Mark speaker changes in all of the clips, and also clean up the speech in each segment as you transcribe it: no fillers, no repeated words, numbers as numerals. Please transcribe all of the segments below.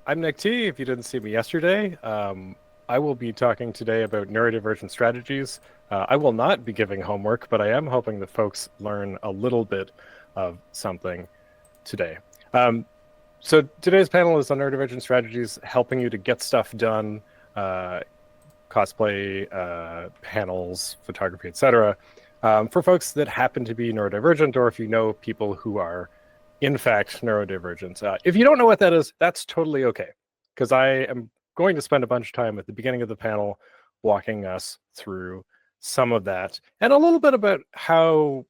Speaker 1: I'm Nick T. If you didn't see me yesterday, I will be talking today about neurodivergent strategies. I will not be giving homework, but I am hoping that folks learn a little bit of something today. So today's panel is on neurodivergent strategies, helping you to get stuff done, uh, cosplay, panels, photography, etc. For folks that happen to be neurodivergent, or if you know people who are in fact neurodivergent. If you don't know what that is, that's totally okay, because I am going to spend a bunch of time at the beginning of the panel walking us through some of that and a little bit about how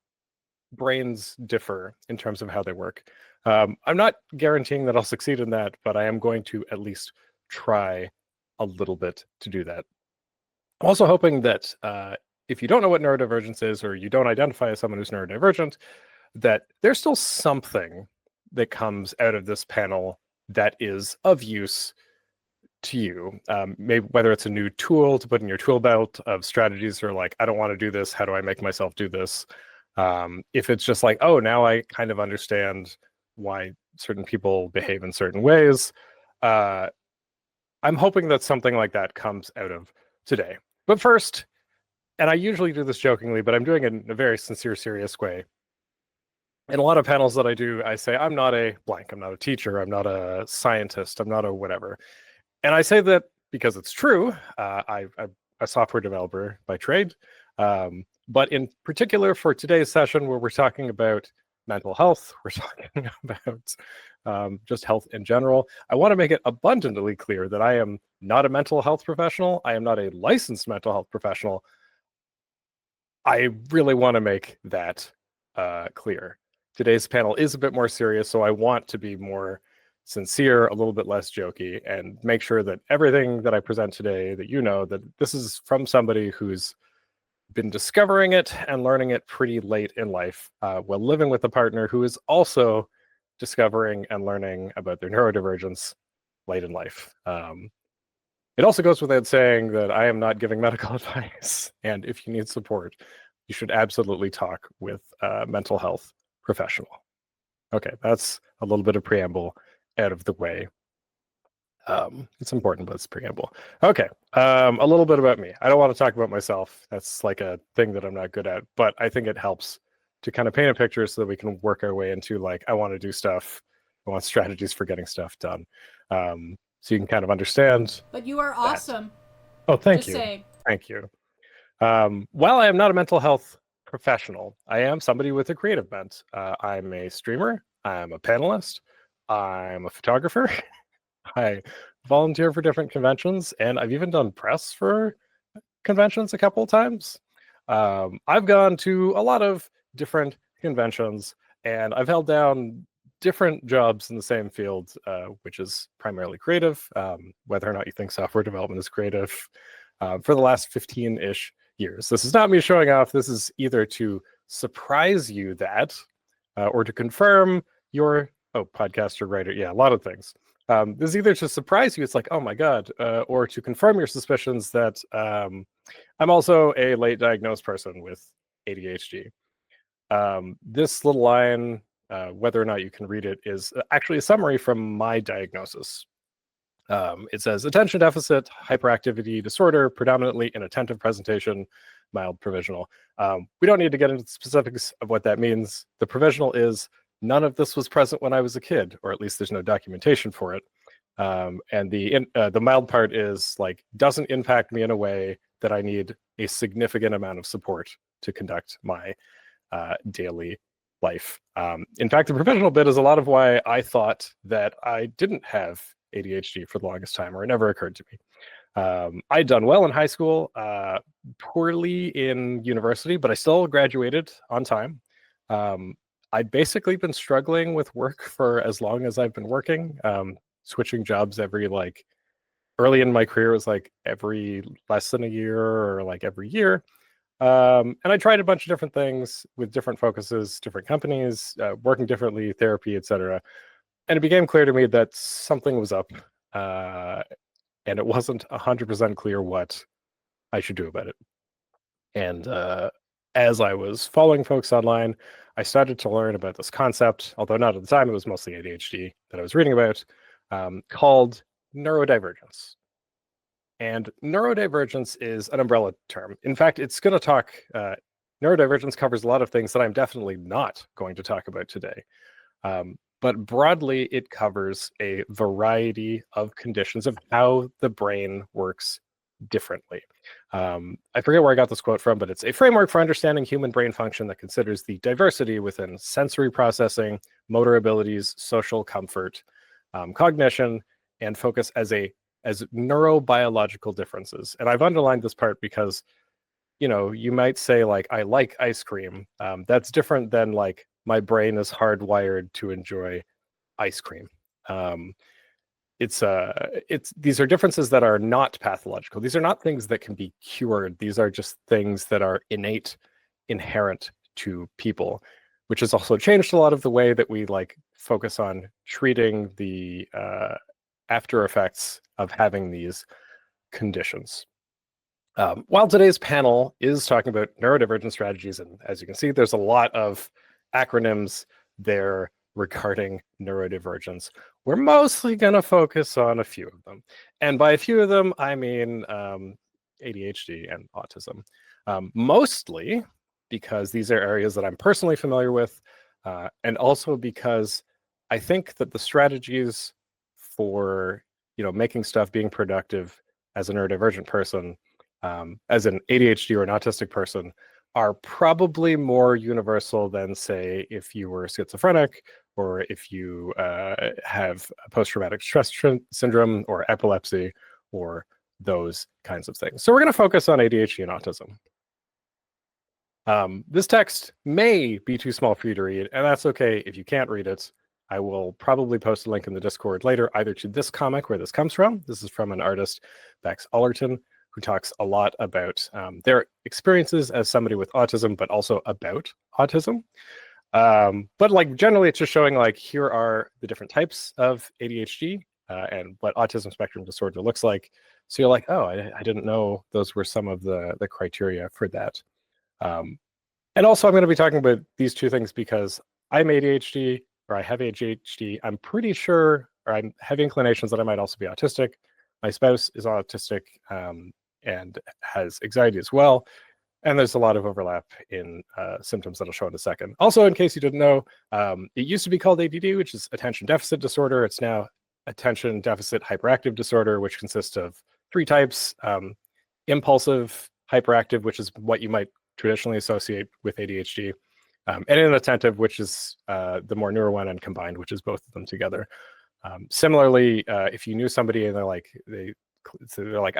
Speaker 1: brains differ in terms of how they work. I'm not guaranteeing that I'll succeed in that, but I am going to at least try a little bit to do that. I'm also hoping that if you don't know what neurodivergence is, or you don't identify as someone who's neurodivergent, that there's still something that comes out of this panel that is of use to you. Maybe whether it's a new tool to put in your tool belt of strategies, or like, I don't want to do this, how do I make myself do this? If it's just like, oh, now I kind of understand why certain people behave in certain ways. I'm hoping that something like that comes out of today. But first, and I usually do this jokingly, but I'm doing it in a very sincere, serious way. In a lot of panels that I do, I say, I'm not a blank, I'm not a teacher, I'm not a scientist, I'm not a whatever. And I say that because it's true. I'm a software developer by trade. But in particular for today's session, where we're talking about mental health, we're talking about just health in general, I want to make it abundantly clear that I am not a mental health professional. I am not a licensed mental health professional. I really want to make that clear. Today's panel is a bit more serious, so I want to be more sincere, a little bit less jokey, and make sure that everything that I present today, that you know that this is from somebody who's been discovering it and learning it pretty late in life, while living with a partner who is also discovering and learning about their neurodivergence late in life. It also goes without saying that I am not giving medical advice, and if you need support, you should absolutely talk with a mental health professional. Okay, that's a little bit of preamble out of the way. It's important, but it's preamble. Okay, a little bit about me. I don't want to talk about myself. That's like a thing that I'm not good at, but I think it helps to kind of paint a picture so that we can work our way into, like, I want to do stuff. I want strategies for getting stuff done. So you can kind of understand.
Speaker 2: But you are
Speaker 1: that.
Speaker 2: awesome.
Speaker 1: Oh, thank
Speaker 2: Just
Speaker 1: you.
Speaker 2: saying.
Speaker 1: Thank you. While I am not a mental health professional, I am somebody with a creative bent. I'm a streamer. I'm a panelist. I'm a photographer. I volunteer for different conventions, and I've even done press for conventions a couple of times. I've gone to a lot of different conventions, and I've held down different jobs in the same field, which is primarily creative, whether or not you think software development is creative, for the last 15-ish years. This is not me showing off. This is either to surprise you that, or to confirm your, podcaster, writer, yeah, a lot of things. This is either to surprise you, it's like, oh my God, or to confirm your suspicions that I'm also a late diagnosed person with ADHD. This little line, whether or not you can read it, is actually a summary from my diagnosis. It says attention deficit hyperactivity disorder, predominantly inattentive presentation, mild provisional. We don't need to get into the specifics of what that means. The provisional is none of this was present when I was a kid, or at least there's no documentation for it. And the mild part is like doesn't impact me in a way that I need a significant amount of support to conduct my daily life. In fact, the provisional bit is a lot of why I thought that I didn't have ADHD for the longest time, or it never occurred to me. I'd done well in high school, poorly in university, but I still graduated on time. I'd basically been struggling with work for as long as I've been working, switching jobs every, like, early in my career was like every less than a year, or like every year. And I tried a bunch of different things with different focuses, different companies, working differently, therapy, etc. And it became clear to me that something was up, and it wasn't 100% clear what I should do about it. And as I was following folks online, I started to learn about this concept, although not at the time, it was mostly ADHD that I was reading about, called neurodivergence. And neurodivergence is an umbrella term. In fact, it's going to talk, neurodivergence covers a lot of things that I'm definitely not going to talk about today. But broadly, it covers a variety of conditions of how the brain works differently. I forget where I got this quote from, but it's a framework for understanding human brain function that considers the diversity within sensory processing, motor abilities, social comfort, cognition, and focus as neurobiological differences. And I've underlined this part because, you know, you might say like, I like ice cream. That's different than like, my brain is hardwired to enjoy ice cream. These are differences that are not pathological. These are not things that can be cured. These are just things that are innate, inherent to people, which has also changed a lot of the way that we like focus on treating the after effects of having these conditions. While today's panel is talking about neurodivergent strategies, and as you can see, there's a lot of acronyms there regarding neurodivergence, we're mostly going to focus on a few of them. And by a few of them, I mean ADHD and autism. Mostly because these are areas that I'm personally familiar with, and also because I think that the strategies for, you know, making stuff being productive as a neurodivergent person, as an ADHD or an autistic person, are probably more universal than, say, if you were schizophrenic or if you have post-traumatic stress syndrome or epilepsy or those kinds of things. So we're going to focus on ADHD and autism. This text may be too small for you to read, and that's okay if you can't read it. I will probably post a link in the Discord later, either to this comic where this comes from. This is from an artist, Bex Ullerton, who talks a lot about their experiences as somebody with autism, but also about autism. But like generally, it's just showing like, here are the different types of ADHD and what autism spectrum disorder looks like. So you're like, oh, I didn't know those were some of the criteria for that. And also, I'm going to be talking about these two things because I'm ADHD, or I have ADHD. I'm pretty sure, or I have inclinations that I might also be autistic. My spouse is autistic and has anxiety as well. And there's a lot of overlap in symptoms that I'll show in a second. Also, in case you didn't know, it used to be called ADD, which is attention deficit disorder. It's now attention deficit hyperactive disorder, which consists of three types: impulsive hyperactive, which is what you might traditionally associate with ADHD, and inattentive, which is the more newer one, and combined, which is both of them together. Similarly, if you knew somebody and they're like, I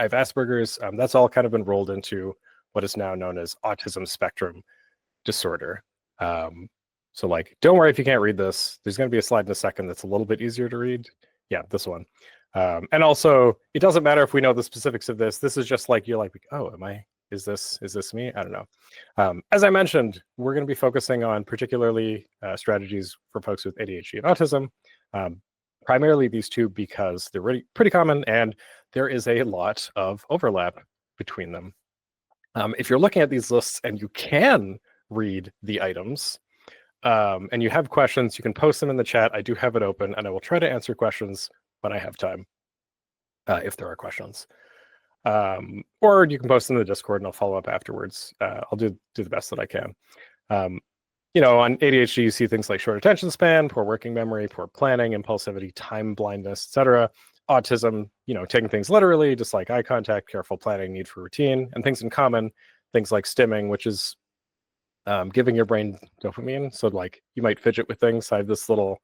Speaker 1: have Asperger's, that's all kind of been rolled into what is now known as autism spectrum disorder. So like, don't worry if you can't read this. There's going to be a slide in a second that's a little bit easier to read. Yeah, this one. And also, it doesn't matter if we know the specifics of this. This is just like, you're like, oh, is this me? I don't know. As I mentioned, we're going to be focusing on particularly strategies for folks with ADHD and autism. Primarily these two because they're really pretty common and there is a lot of overlap between them. If you're looking at these lists and you can read the items and you have questions, you can post them in the chat. I do have it open and I will try to answer questions when I have time, if there are questions. Or you can post in the Discord and I'll follow up afterwards. I'll do the best that I can. You know, on ADHD, you see things like short attention span, poor working memory, poor planning, impulsivity, time blindness, etc. Autism, you know, taking things literally, just like eye contact, careful planning, need for routine, and things in common, things like stimming, which is giving your brain dopamine. So like you might fidget with things. I have this little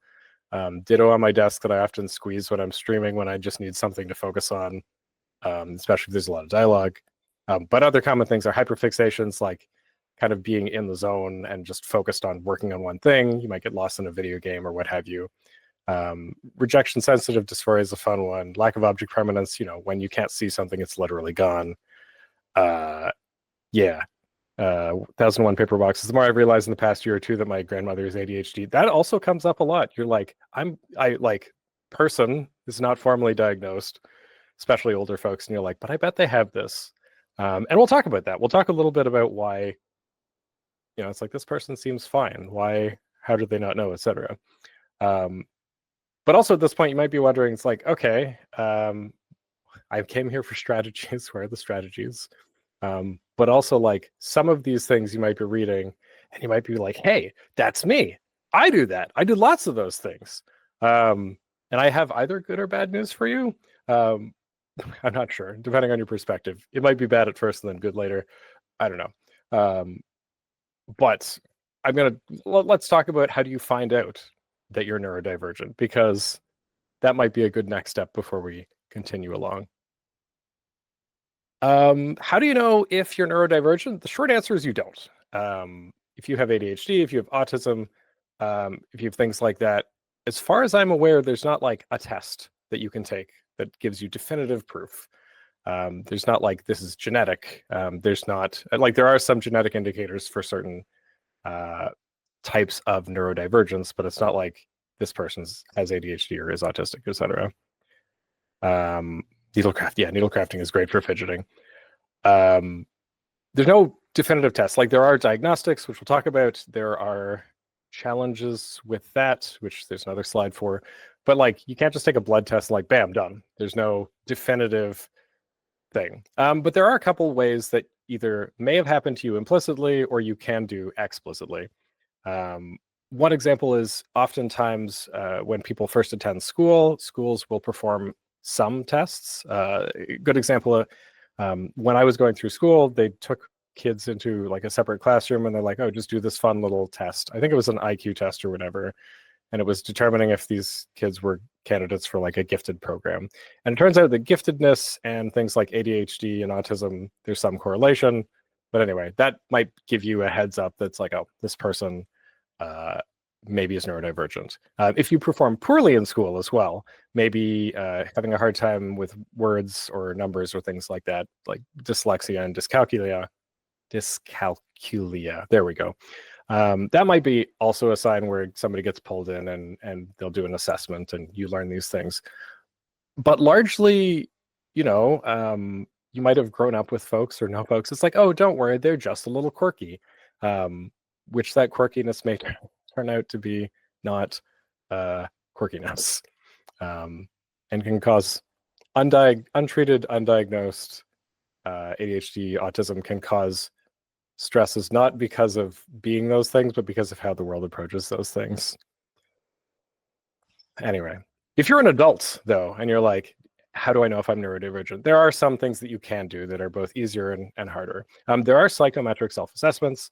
Speaker 1: ditto on my desk that I often squeeze when I'm streaming when I just need something to focus on, especially if there's a lot of dialogue. But other common things are hyperfixations, like kind of being in the zone and just focused on working on one thing. You might get lost in a video game or what have you. Rejection sensitive dysphoria is a fun one. Lack of object permanence, you know, when you can't see something, it's literally gone. 1001 paper boxes. The more I've realized in the past year or two that my grandmother is ADHD, that also comes up a lot. You're like, person is not formally diagnosed, especially older folks, and you're like, but I bet they have this. And we'll talk about that. We'll talk a little bit about why, you know, it's like, this person seems fine. Why, how did they not know, etc. But also at this point, you might be wondering, it's like, okay, I came here for strategies. Where are the strategies? But also, like, some of these things you might be reading, and you might be like, hey, that's me. I do that. I do lots of those things. And I have either good or bad news for you. Um, I'm not sure, depending on your perspective. It might be bad at first and then good later. I don't know. But let's talk about how do you find out that you're neurodivergent, because that might be a good next step before we continue along. How do you know if you're neurodivergent? The short answer is you don't. If you have ADHD, if you have autism, if you have things like that, as far as I'm aware, there's not like a test that you can take that gives you definitive proof. There's not like this is genetic. There's not like there are some genetic indicators for certain types of neurodivergence, but it's not like this person has ADHD or is autistic, etc. Needle crafting is great for fidgeting. There's no definitive test. Like there are diagnostics, which we'll talk about. There are challenges with that, which there's another slide for. But like you can't just take a blood test and like bam, done. There's no definitive thing. But there are a couple ways that either may have happened to you implicitly or you can do explicitly. One example is oftentimes when people first attend school, schools will perform some tests. A good example, when I was going through school, they took kids into like a separate classroom and they're like, oh, just do this fun little test. I think it was an IQ test or whatever. And it was determining if these kids were candidates for like a gifted program. And it turns out that giftedness and things like ADHD and autism, there's some correlation. But anyway, that might give you a heads up that's like, oh, this person maybe is neurodivergent. If you perform poorly in school as well, maybe having a hard time with words or numbers or things like that, like dyslexia and dyscalculia. There we go. That might be also a sign where somebody gets pulled in and they'll do an assessment and you learn these things. But largely, you might have grown up with folks or no folks. It's like, oh, don't worry, they're just a little quirky, which that quirkiness may turn out to be not quirkiness, and can cause untreated, undiagnosed ADHD, autism can cause stresses not because of being those things, but because of how the world approaches those things. Anyway, if you're an adult though, and you're like, how do I know if I'm neurodivergent? There are some things that you can do that are both easier and harder. There are psychometric self-assessments.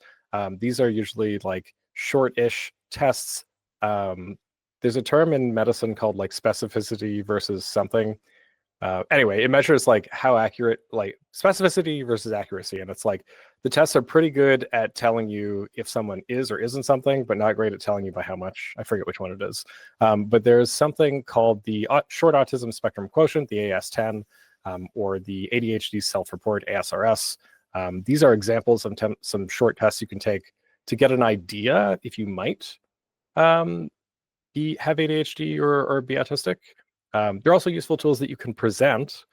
Speaker 1: These are usually like short-ish tests. There's a term in medicine called like specificity versus something. Anyway, it measures like how accurate, like specificity versus accuracy. And it's like the tests are pretty good at telling you if someone is or isn't something, but not great at telling you by how much. I forget which one it is. But there's something called the Short Autism Spectrum Quotient, the AS10, or the ADHD Self-Report, ASRS. These are examples of some short tests you can take to get an idea if you might have ADHD or be autistic. They're also useful tools that you can present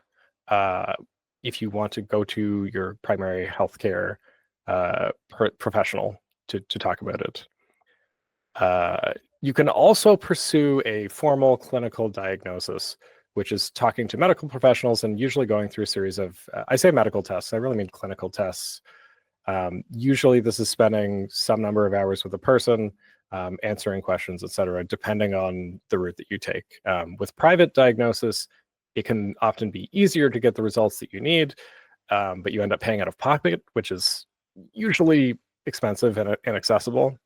Speaker 1: if you want to go to your primary healthcare professional to talk about it. You can also pursue a formal clinical diagnosis, which is talking to medical professionals and usually going through a series of, I say medical tests, I really mean clinical tests. Usually this is spending some number of hours with a person, answering questions, etc., depending on the route that you take. With private diagnosis, it can often be easier to get the results that you need, but you end up paying out of pocket, which is usually expensive and inaccessible.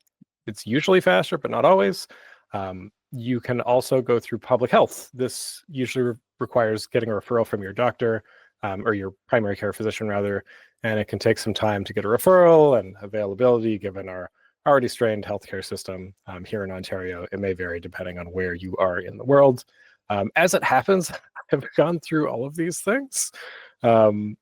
Speaker 1: It's usually faster, but not always. You can also go through public health. This usually requires getting a referral from your doctor, or your primary care physician, rather, and it can take some time to get a referral and availability given our already strained healthcare system here in Ontario. It may vary depending on where you are in the world. As it happens, I've gone through all of these things. I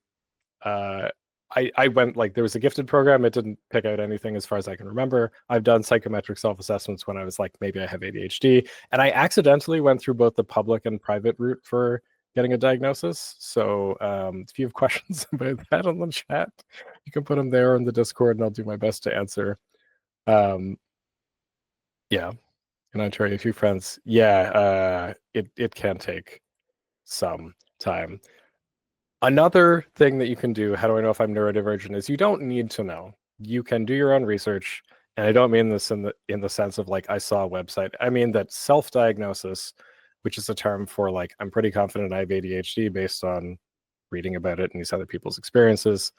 Speaker 1: went, like, there was a gifted program. It didn't pick out anything as far as I can remember. I've done psychometric self-assessments when I was like, maybe I have ADHD. And I accidentally went through both the public and private route for getting a diagnosis. So if you have questions about that on the chat, you can put them there in the Discord and I'll do my best to answer. Yeah. in Ontario, a few friends. Yeah, it can take some time. Another thing that you can do, how do I know if I'm neurodivergent, is you don't need to know. You can do your own research, and I don't mean this in the sense of like I saw a website. I mean that self-diagnosis, which is a term for like I'm pretty confident I have ADHD based on reading about it and these other people's experiences.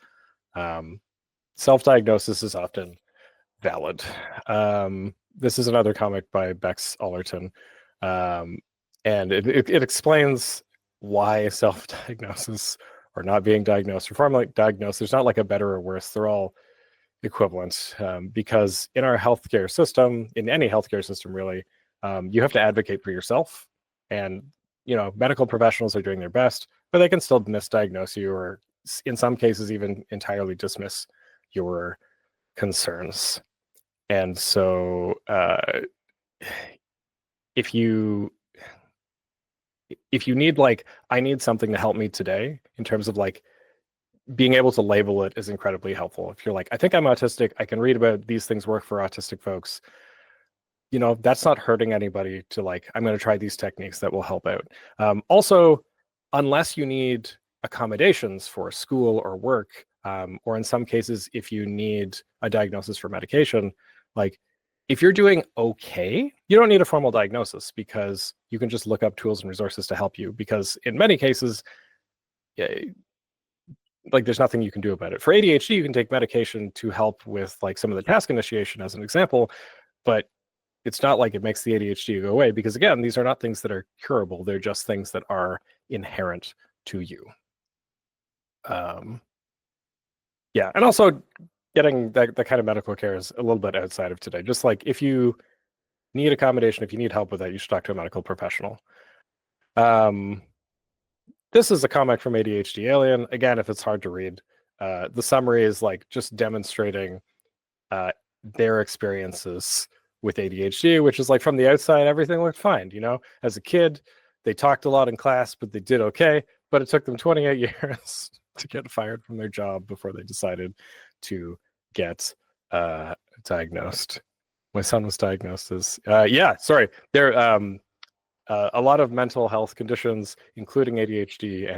Speaker 1: Um, Self-diagnosis is often valid. This is another comic by Bex Allerton, um, and it explains why self-diagnosis or not being diagnosed or formally diagnosed, there's not like a better or worse. They're all equivalent, because in our healthcare system, in any healthcare system really, you have to advocate for yourself, and medical professionals are doing their best, but they can still misdiagnose you or in some cases even entirely dismiss your concerns. And so if you need like I need something to help me today, in terms of like being able to label it is incredibly helpful. If you're like, I think I'm autistic, I can read about these things work for autistic folks, that's not hurting anybody to like, I'm going to try these techniques that will help out. Also, unless you need accommodations for school or work, or in some cases, if you need a diagnosis for medication, like if you're doing okay, you don't need a formal diagnosis because you can just look up tools and resources to help you. Because in many cases, like there's nothing you can do about it. For ADHD, you can take medication to help with like some of the task initiation as an example, but it's not like it makes the ADHD go away because again, these are not things that are curable. They're just things that are inherent to you. Yeah, and also getting that kind of medical care is a little bit outside of today. Just like if you need accommodation, if you need help with that, you should talk to a medical professional. This is a comic from ADHD Alien. Again, if it's hard to read, the summary is like just demonstrating their experiences with ADHD, which is like from the outside, everything looked fine. As a kid, they talked a lot in class, but they did okay. But it took them 28 years to get fired from their job before they decided to get diagnosed. My son was diagnosed as, yeah, sorry. There, a lot of mental health conditions, including ADHD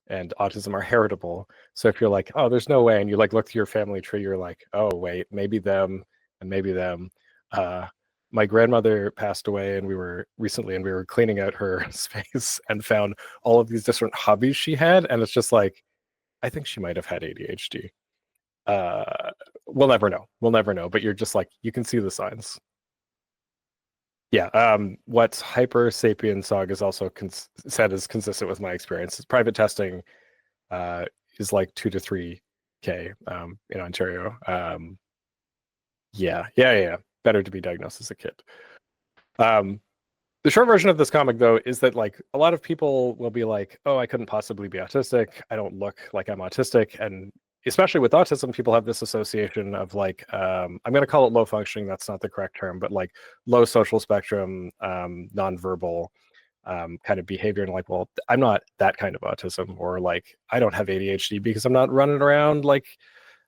Speaker 1: and autism, are heritable. So if you're like, oh, there's no way, and you like look through your family tree, you're like, oh wait, maybe them and maybe them. My grandmother passed away, and we were cleaning out her space and found all of these different hobbies she had, and it's just like, I think she might have had ADHD. Uh, we'll never know. We'll never know. But you're just like, you can see the signs. Yeah, what Hyper Sapien Sog is also said is consistent with my experience. Private testing is like 2 to 3K in Ontario. Yeah. Better to be diagnosed as a kid. The short version of this comic, though, is that like a lot of people will be like, "Oh, I couldn't possibly be autistic. I don't look like I'm autistic," and especially with autism, people have this association of like, I'm going to call it low functioning. That's not the correct term, but like low social spectrum, nonverbal kind of behavior. And like, well, I'm not that kind of autism, or like, I don't have ADHD because I'm not running around like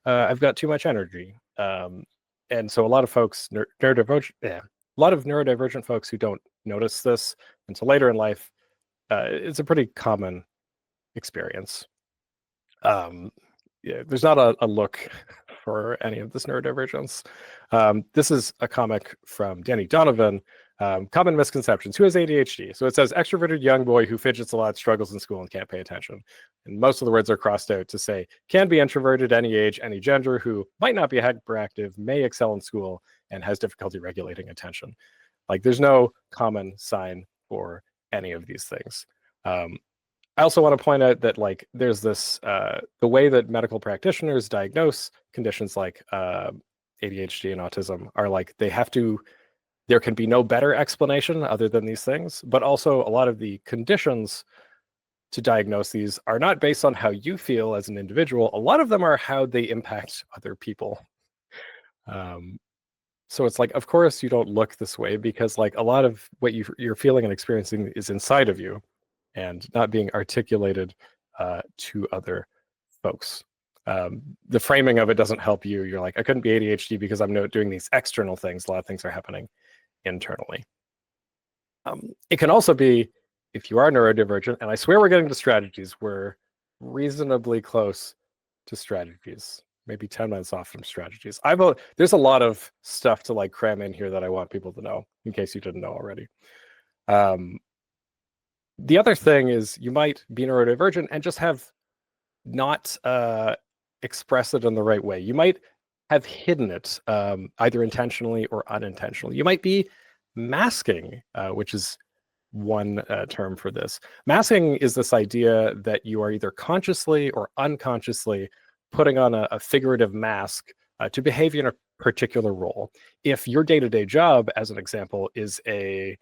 Speaker 1: I've got too much energy. And so a lot of folks, neurodivergent, a lot of neurodivergent folks who don't notice this until later in life, it's a pretty common experience. Yeah, there's not a look for any of this neurodivergence. This is a comic from Danny Donovan, Common Misconceptions. Who has ADHD? So it says, extroverted young boy who fidgets a lot, struggles in school, and can't pay attention. And most of the words are crossed out to say, can be introverted, any age, any gender, who might not be hyperactive, may excel in school, and has difficulty regulating attention. Like there's no common sign for any of these things. I also want to point out that like there's this the way that medical practitioners diagnose conditions like ADHD and autism are like there can be no better explanation other than these things, but also a lot of the conditions to diagnose these are not based on how you feel as an individual. A lot of them are how they impact other people. So it's like, of course you don't look this way because like a lot of what you're feeling and experiencing is inside of you and not being articulated to other folks. The framing of it doesn't help you. You're like, I couldn't be ADHD because I'm not doing these external things. A lot of things are happening internally. It can also be if you are neurodivergent, and I swear we're getting to strategies, we're reasonably close to strategies, maybe 10 minutes off from strategies. There's a lot of stuff to like cram in here that I want people to know, in case you didn't know already. The other thing is you might be neurodivergent and just have not express it in the right way. You might have hidden it either intentionally or unintentionally. You might be masking, which is one term for this. Masking is this idea that you are either consciously or unconsciously putting on a figurative mask to behave in a particular role. If your day-to-day job, as an example, is you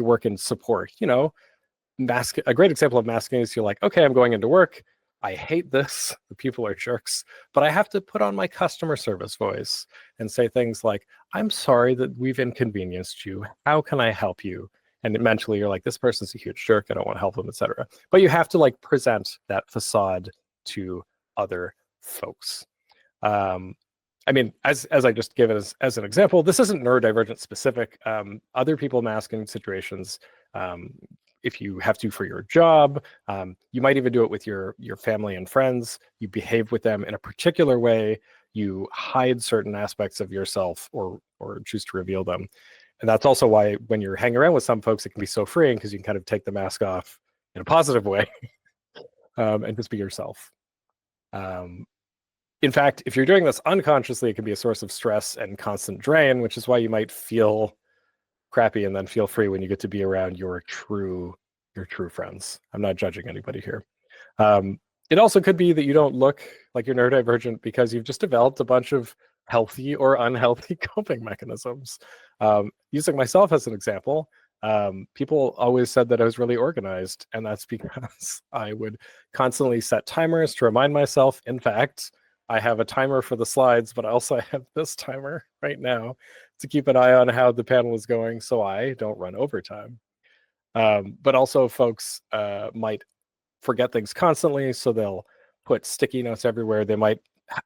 Speaker 1: work in support, a great example of masking is you're like, okay, I'm going into work. I hate this. The people are jerks, but I have to put on my customer service voice and say things like, I'm sorry that we've inconvenienced you. How can I help you? And mentally you're like, this person's a huge jerk. I don't want to help them, etc. But you have to like present that facade to other folks. I mean, as I just gave it as an example, this isn't neurodivergent specific. Other people masking situations, if you have to for your job, you might even do it with your family and friends. You behave with them in a particular way. You hide certain aspects of yourself or choose to reveal them. And that's also why when you're hanging around with some folks, it can be so freeing because you can kind of take the mask off in a positive way and just be yourself. In fact, if you're doing this unconsciously, it can be a source of stress and constant drain, which is why you might feel crappy and then feel free when you get to be around your true friends. I'm not judging anybody here. It also could be that you don't look like you're neurodivergent because you've just developed a bunch of healthy or unhealthy coping mechanisms. Using myself as an example, people always said that I was really organized, and that's because I would constantly set timers to remind myself. In fact, I have a timer for the slides, but I also have this timer right now to keep an eye on how the panel is going so I don't run overtime. But also folks might forget things constantly, so they'll put sticky notes everywhere. They might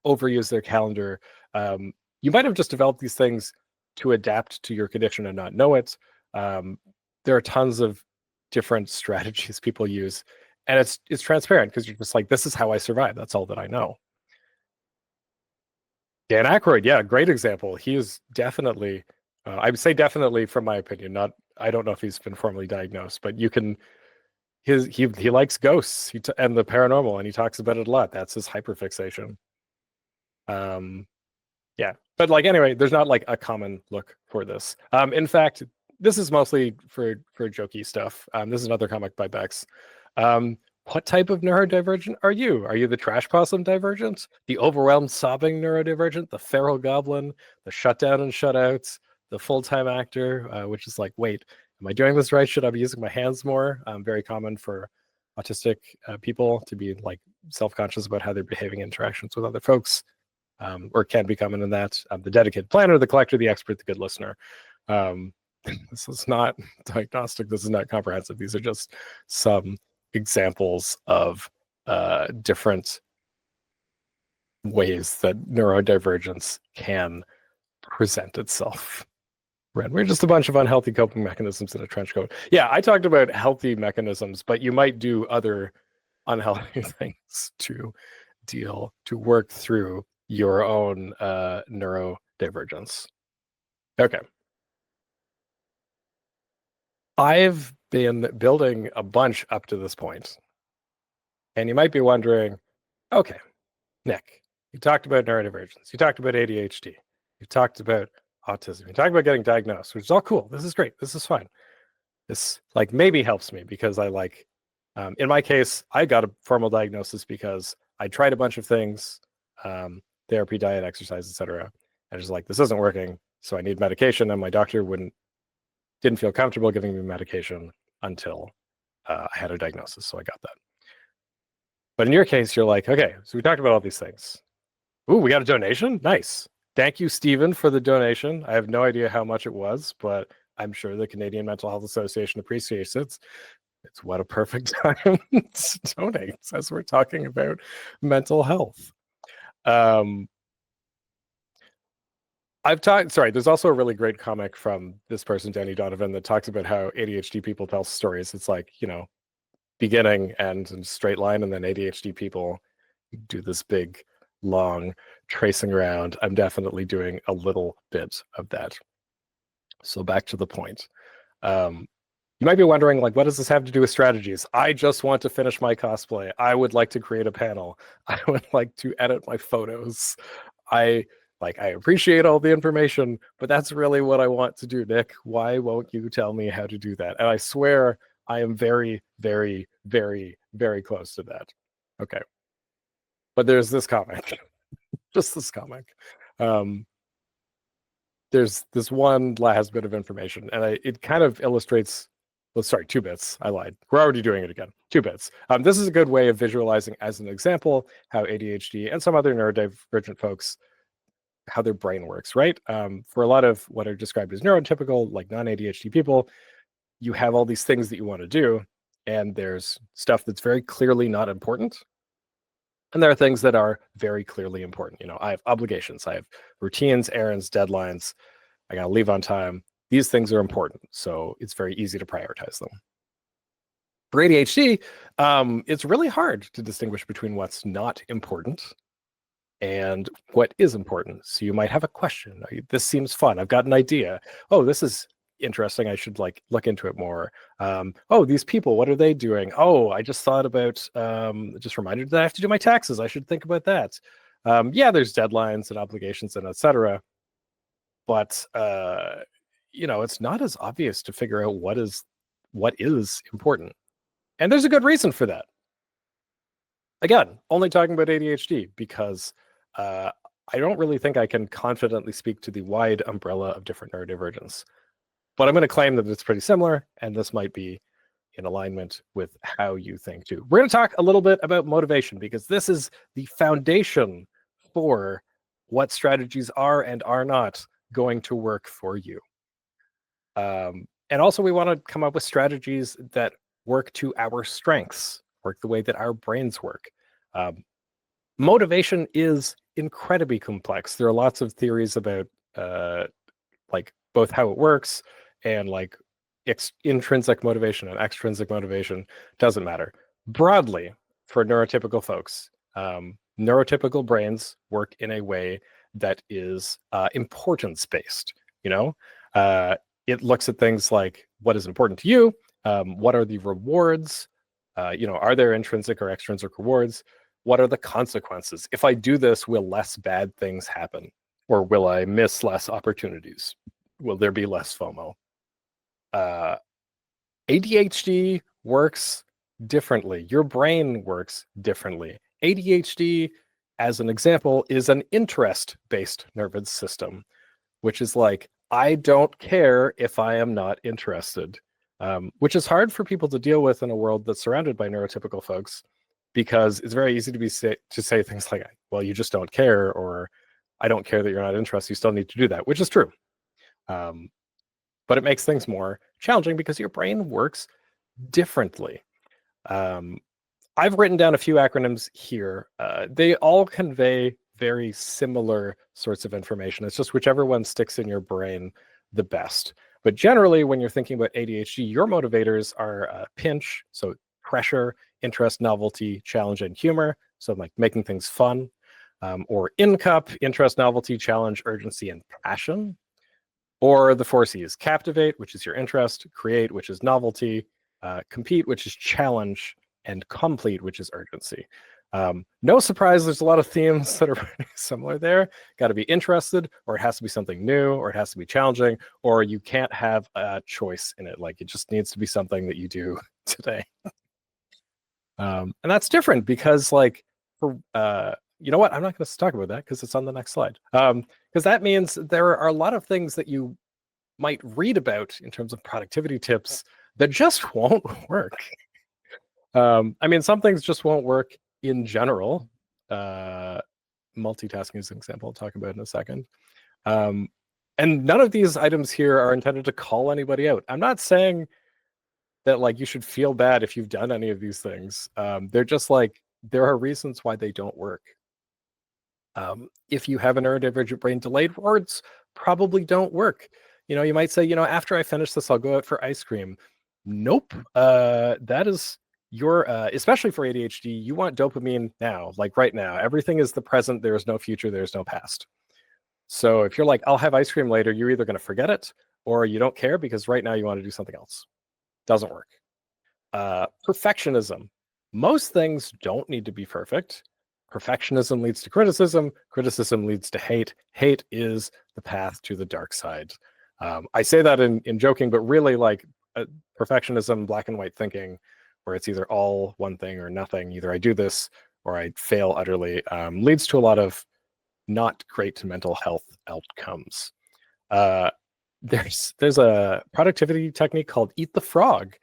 Speaker 1: overuse their calendar. You might have just developed these things to adapt to your condition and not know it. There are tons of different strategies people use, and it's transparent because you're just like, this is how I survive. That's all that I know. Dan Aykroyd, yeah, great example. He is definitely, I would say definitely from my opinion, I don't know if he's been formally diagnosed, but you can, he likes ghosts and the paranormal, and he talks about it a lot. That's his hyperfixation. Yeah, but like anyway, there's not like a common look for this. In fact, this is mostly for jokey stuff. This is another comic by Bex. What type of neurodivergent are you? Are you the trash possum divergent, the overwhelmed sobbing neurodivergent, the feral goblin, the shutdown and shutouts, the full-time actor, which is like, wait, am I doing this right? Should I be using my hands more? Very common for autistic people to be like self-conscious about how they're behaving in interactions with other folks, or can be common in that. The dedicated planner, the collector, the expert, the good listener. This is not diagnostic. This is not comprehensive. These are just some examples of different ways that neurodivergence can present itself. Right. We're just a bunch of unhealthy coping mechanisms in a trench coat. Yeah, I talked about healthy mechanisms, but you might do other unhealthy things to work through your own neurodivergence. Okay. I've been building a bunch up to this point. And you might be wondering, okay, Nick, you talked about neurodivergence. You talked about ADHD. You talked about autism. You talked about getting diagnosed, which is all cool. This is great. This is fine. This like maybe helps me because I like, in my case, I got a formal diagnosis because I tried a bunch of things, therapy, diet, exercise, etc. I was like, this isn't working, so I need medication, and my doctor didn't feel comfortable giving me medication until I had a diagnosis, so I got that. But in your case, you're like, okay, so we talked about all these things. Ooh, we got a donation? Nice. Thank you, Stephen, for the donation. I have no idea how much it was, but I'm sure the Canadian Mental Health Association appreciates it. It's what a perfect time to donate as we're talking about mental health. I've talked, sorry, there's also a really great comic from this person, Danny Donovan, that talks about how ADHD people tell stories. It's like, beginning, end, and straight line, and then ADHD people do this big, long tracing around. I'm definitely doing a little bit of that. So back to the point. Um, you might be wondering, like, what does this have to do with strategies? I just want to finish my cosplay. I would like to create a panel. I would like to edit my photos. I I appreciate all the information, but that's really what I want to do, Nick. Why won't you tell me how to do that? And I swear I am very, very, very, very close to that. Okay. But there's this comic, just this comic. Um, there's this one last bit of information, and it kind of illustrates. Well, sorry, 2 bits. I lied. We're already doing it again. 2 bits. This is a good way of visualizing, as an example, how ADHD and some other neurodivergent folks, how their brain works, right? For a lot of what are described as neurotypical, like non-ADHD people, you have all these things that you want to do, and there's stuff that's very clearly not important, and there are things that are very clearly important. I have obligations, I have routines, errands, deadlines. I got to leave on time. These things are important, so it's very easy to prioritize them. For ADHD, it's really hard to distinguish between what's not important and what is important. So you might have a question. This seems fun. I've got an idea. Oh, this is interesting. I should look into it more. Oh, these people, what are they doing? Oh, I just thought about, just reminded that I have to do my taxes. I should think about that. Yeah, there's deadlines and obligations and etc. But it's not as obvious to figure out what is important. And there's a good reason for that. Again, only talking about ADHD because I don't really think I can confidently speak to the wide umbrella of different neurodivergence. But I'm going to claim that it's pretty similar, and this might be in alignment with how you think too. We're going to talk a little bit about motivation because this is the foundation for what strategies are and are not going to work for you. And also, we want to come up with strategies that work to our strengths, work the way that our brains work. Motivation is incredibly complex. There are lots of theories about both how it works and intrinsic motivation and extrinsic motivation. Doesn't matter. Broadly, for neurotypical folks, neurotypical brains work in a way that is importance based. It looks at things like what is important to you, what are the rewards, are there intrinsic or extrinsic rewards, what are the consequences? If I do this, will less bad things happen, or will I miss less opportunities? Will there be less FOMO? ADHD works differently. Your brain works differently. ADHD, as an example, is an interest-based nervous system, which is like, I don't care if I am not interested, which is hard for people to deal with in a world that's surrounded by neurotypical folks, because it's very easy to say things like, well, you just don't care, or I don't care that you're not interested. You still need to do that, which is true. But it makes things more challenging because your brain works differently. I've written down a few acronyms here. They all convey very similar sorts of information. It's just whichever one sticks in your brain the best. But generally, when you're thinking about ADHD, your motivators are pinch, so pressure, interest, novelty, challenge, and humor. So like making things fun. Or in-cup, interest, novelty, challenge, urgency, and passion. Or the 4 C's: captivate, which is your interest; create, which is novelty; compete, which is challenge; and complete, which is urgency. No surprise, there's a lot of themes that are pretty similar there. Got to be interested, or it has to be something new, or it has to be challenging, or you can't have a choice in it. Like, it just needs to be something that you do today. And that's different because, you know what? I'm not going to talk about that because it's on the next slide. Because that means there are a lot of things that you might read about in terms of productivity tips that just won't work. I mean, some things just won't work in general. Multitasking is an example I'll talk about in a second. And none of these items here are intended to call anybody out. I'm not saying that you should feel bad if you've done any of these things. They're just there are reasons why they don't work. If you have a neurodivergent brain, delayed rewards probably don't work. You might say, after I finish this, I'll go out for ice cream. Nope. That is your, especially for ADHD, you want dopamine now, like right now. Everything is the present. There is no future. There's no past. So if you're like, I'll have ice cream later, you're either going to forget it or you don't care because right now you want to do something else. Doesn't work. Perfectionism. Most things don't need to be perfect. Perfectionism leads to criticism. Criticism leads to hate. Hate is the path to the dark side. I say that in joking, but really like perfectionism, black and white thinking, where it's either all one thing or nothing. Either I do this or I fail utterly, leads to a lot of not great mental health outcomes. There's a productivity technique called eat the frog,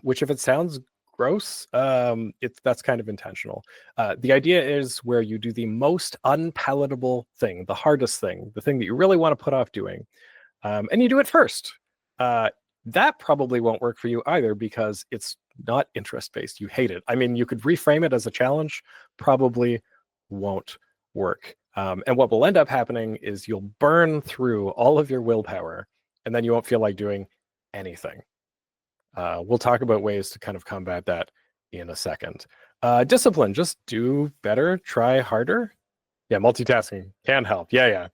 Speaker 1: which if it sounds gross, that's kind of intentional. The idea is where you do the most unpalatable thing, the hardest thing, the thing that you really want to put off doing, and you do it first. That probably won't work for you either because it's not interest-based. You hate it. I mean, you could reframe it as a challenge, probably won't work. And what will end up happening is you'll burn through all of your willpower, and then you won't feel like doing anything. We'll talk about ways to kind of combat that in a second. Discipline, just do better, try harder. Yeah, multitasking can help. Yeah.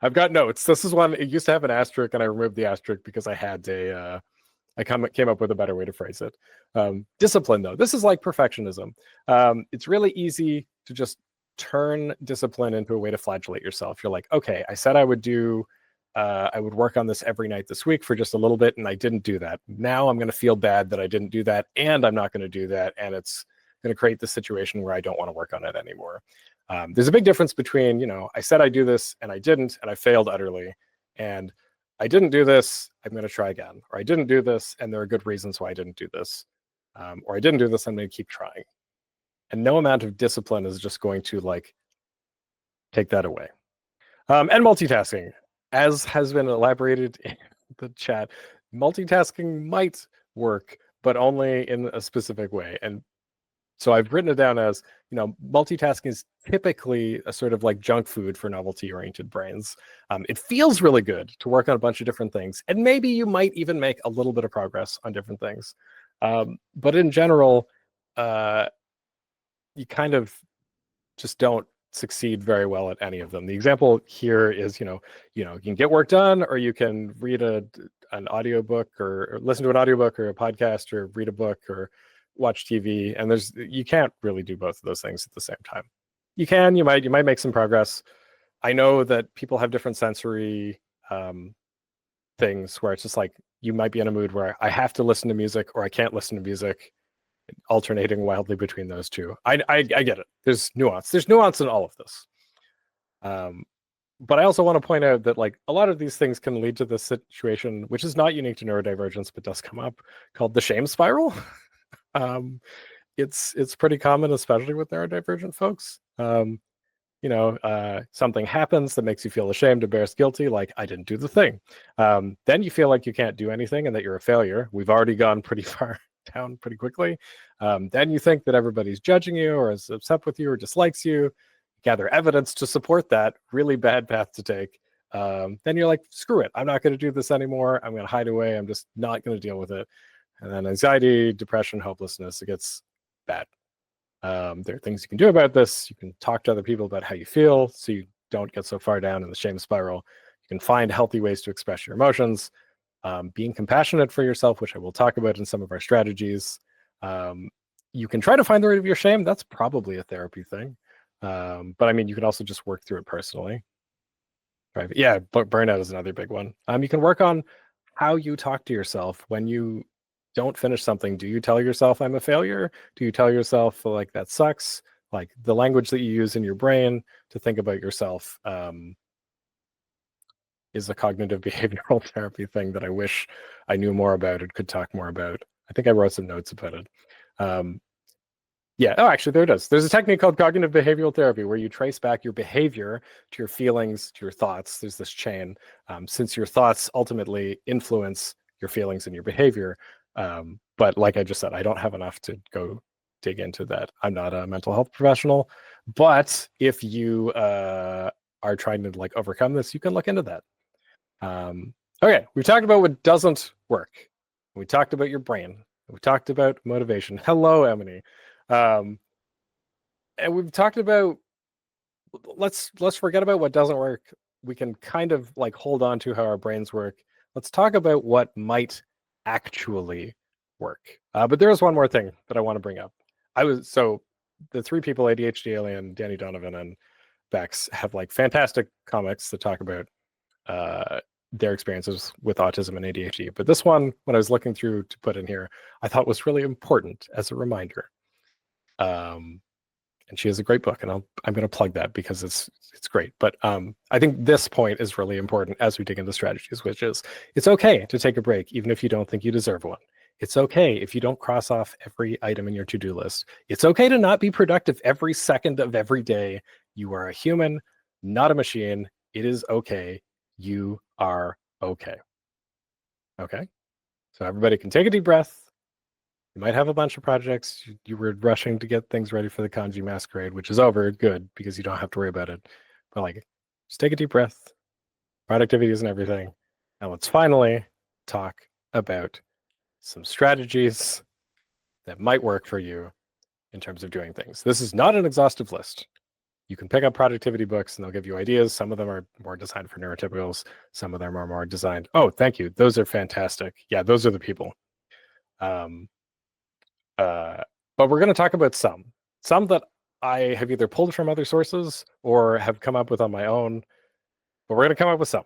Speaker 1: I've got notes. This is one, it used to have an asterisk, and I removed the asterisk because I had I came up with a better way to phrase it. Discipline, though, this is like perfectionism. It's really easy to just turn discipline into a way to flagellate yourself. You're like, okay, I said I would work on this every night this week for just a little bit, and I didn't do that. Now I'm going to feel bad that I didn't do that, and I'm not going to do that, and it's going to create this situation where I don't want to work on it anymore. There's a big difference between, I said I'd do this, and I didn't, and I failed utterly, and I didn't do this, I'm going to try again, or I didn't do this, and there are good reasons why I didn't do this, or I didn't do this, I'm going to keep trying. And no amount of discipline is just going to like take that away. And multitasking, as has been elaborated in the chat, multitasking might work, but only in a specific way. And so I've written it down as, multitasking is typically a sort of like junk food for novelty-oriented brains. It feels really good to work on a bunch of different things, and maybe you might even make a little bit of progress on different things. But in general, you kind of just don't succeed very well at any of them. The example here is, you can get work done, or you can read an audiobook or listen to an audiobook or a podcast or read a book or watch TV. And you can't really do both of those things at the same time. You might make some progress. I know that people have different sensory things where it's just like, you might be in a mood where I have to listen to music or I can't listen to music, alternating wildly between those two. I get it. There's nuance. There's nuance in all of this. But I also want to point out that like a lot of these things can lead to this situation, which is not unique to neurodivergence, but does come up, called the shame spiral. It's pretty common, especially with neurodivergent folks. Something happens that makes you feel ashamed, embarrassed, guilty, like I didn't do the thing. Then you feel like you can't do anything and that you're a failure. We've already gone pretty far down pretty quickly. Then you think that everybody's judging you or is upset with you or dislikes you. Gather evidence to support that. Really bad path to take. Then you're like, screw it. I'm not going to do this anymore. I'm going to hide away. I'm just not going to deal with it. And then anxiety, depression, hopelessness, it gets bad. There are things you can do about this. You can talk to other people about how you feel so you don't get so far down in the shame spiral. You can find healthy ways to express your emotions. Being compassionate for yourself, which I will talk about in some of our strategies. You can try to find the root of your shame. That's probably a therapy thing. But I mean, you can also just work through it personally. Right? Yeah, but burnout is another big one. You can work on how you talk to yourself when you don't finish something. Do you tell yourself I'm a failure? Do you tell yourself like that sucks? Like the language that you use in your brain to think about yourself is a cognitive behavioral therapy thing that I wish I knew more about and could talk more about. I think I wrote some notes about it. Yeah. Oh, actually, there it is. There's a technique called cognitive behavioral therapy where you trace back your behavior to your feelings, to your thoughts. There's this chain. Since your thoughts ultimately influence your feelings and your behavior. But like I just said, I don't have enough to go dig into that. I'm not a mental health professional. But if you are trying to like overcome this, you can look into that. Okay, we've talked about what doesn't work. We talked about your brain. We talked about motivation. Hello, Emily. And we've talked about let's forget about what doesn't work. We can kind of like hold on to how our brains work. Let's talk about what might actually work. But there is one more thing that I want to bring up. So the three people, ADHD Alien, Danny Donovan, and Bex, have like fantastic comics that talk about their experiences with autism and ADHD. But this one, when I was looking through to put in here, I thought was really important as a reminder. And she has a great book, and I'm going to plug that because it's great. But I think this point is really important as we dig into strategies, which is it's okay to take a break, even if you don't think you deserve one. It's okay if you don't cross off every item in your to-do list. It's okay to not be productive every second of every day. You are a human, not a machine. It is okay. You are okay. Okay? So everybody can take a deep breath. You might have a bunch of projects. You were rushing to get things ready for the Kanji Masquerade, which is over. Good, because you don't have to worry about it. But like, just take a deep breath. Productivity isn't everything. Now let's finally talk about some strategies that might work for you in terms of doing things. This is not an exhaustive list. You can pick up productivity books and they'll give you ideas. Some of them are more designed for neurotypicals. Some of them are more designed. Oh, thank you. Those are fantastic. Yeah, those are the people. But we're going to talk about some that I have either pulled from other sources or have come up with on my own. But we're going to come up with some,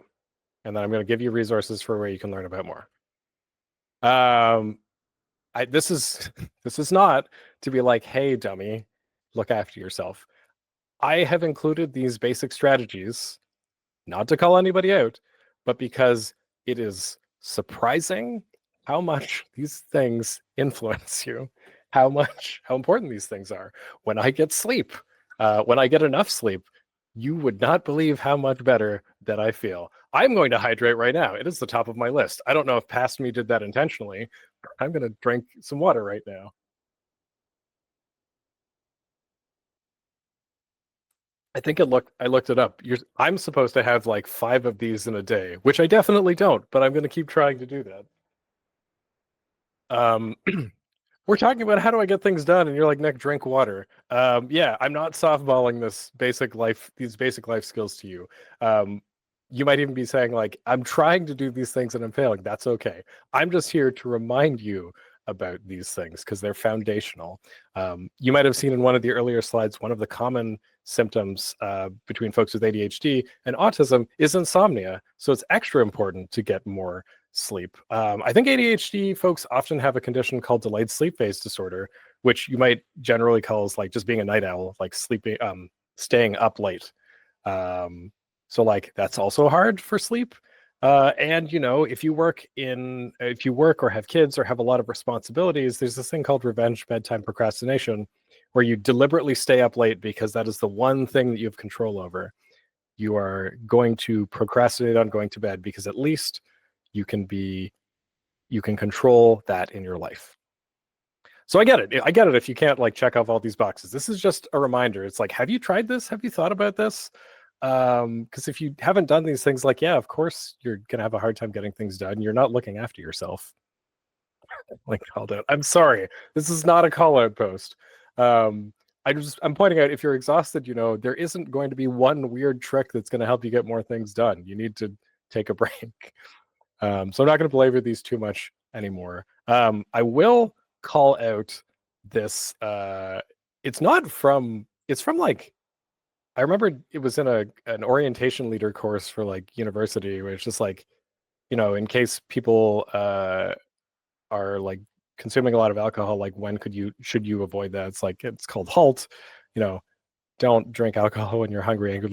Speaker 1: and then I'm going to give you resources for where you can learn about more. This is not to be like, hey, dummy, look after yourself. I have included these basic strategies, not to call anybody out, but because it is surprising how much these things influence you, how important these things are. When I get sleep, when I get enough sleep, you would not believe how much better that I feel. I'm going to hydrate right now. It is the top of my list. I don't know if past me did that intentionally. I'm going to drink some water right now. I think I looked it up. I'm supposed to have like 5 of these in a day, which I definitely don't, but I'm going to keep trying to do that. We're talking about how do I get things done, and you're like, Nick, drink water. Yeah, I'm not softballing these basic life skills to you. You might even be saying like, I'm trying to do these things and I'm failing. That's okay. I'm just here to remind you about these things because they're foundational. You might have seen in one of the earlier slides, one of the common symptoms between folks with ADHD and autism is insomnia. So it's extra important to get more sleep. I think ADHD folks often have a condition called delayed sleep phase disorder, which you might generally call as like just being a night owl, like sleeping, staying up late. So like that's also hard for sleep. And you know, if you work or have kids or have a lot of responsibilities, there's this thing called revenge bedtime procrastination, where you deliberately stay up late because that is the one thing that you have control over. You are going to procrastinate on going to bed because at least you can control that in your life. So I get it. I get it if you can't like check off all these boxes. This is just a reminder. It's like, have you tried this? Have you thought about this? Because if you haven't done these things, like, yeah, of course you're gonna have a hard time getting things done. You're not looking after yourself. Like called out. I'm sorry. This is not a call out post. I'm pointing out if you're exhausted, you know, there isn't going to be one weird trick that's going to help you get more things done. You need to take a break. So I'm not going to belabor these too much anymore. I will call out this. It's from like, I remember it was in an orientation leader course for like university, where it's just like, you know, in case people are like consuming a lot of alcohol, like when should you avoid that? It's called HALT, you know, don't drink alcohol when you're hungry, angry,